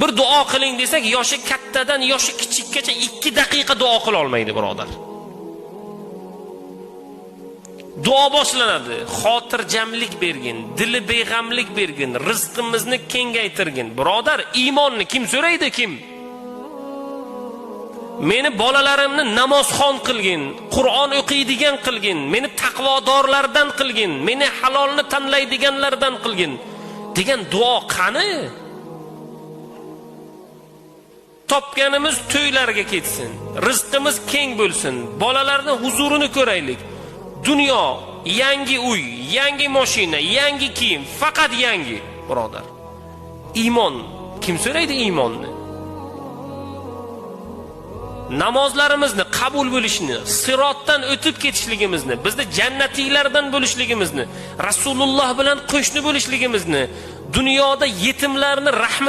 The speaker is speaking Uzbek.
Bir duo qiling desak, yoshi kattadan yoshi kichikkacha 2 daqiqa duo qila olmaydi, birodar. Duo boshlanadi. Xotirjamlik bergin, dili beg'amlik bergin, rizqimizni kengaytirgin. Birodar, iymonni kim so'raydi, kim? Meni bolalarimni namozxon qilgin, Qur'on o'qiydigan qilgin, meni taqvodorlardan qilgin, meni halolni tanlaydiganlardan qilgin degan duo qani? Topganimiz to'ylarga ketsin, rizqimiz keng bo'lsin, bolalarning huzurini ko'raylik. Dunyo, yangi uy, yangi mashina, yangi kiyim, faqat yangi, birodar. Iymon, kim so'raydi iymonni? Namozlarimizni qabul bo'lishini, sirotdan o'tib ketishligimizni, bizni jannatiylardan bo'lishligimizni, Rasululloh bilan qo'shni bo'lishligimizni, dunyoda yetimlarni rahmat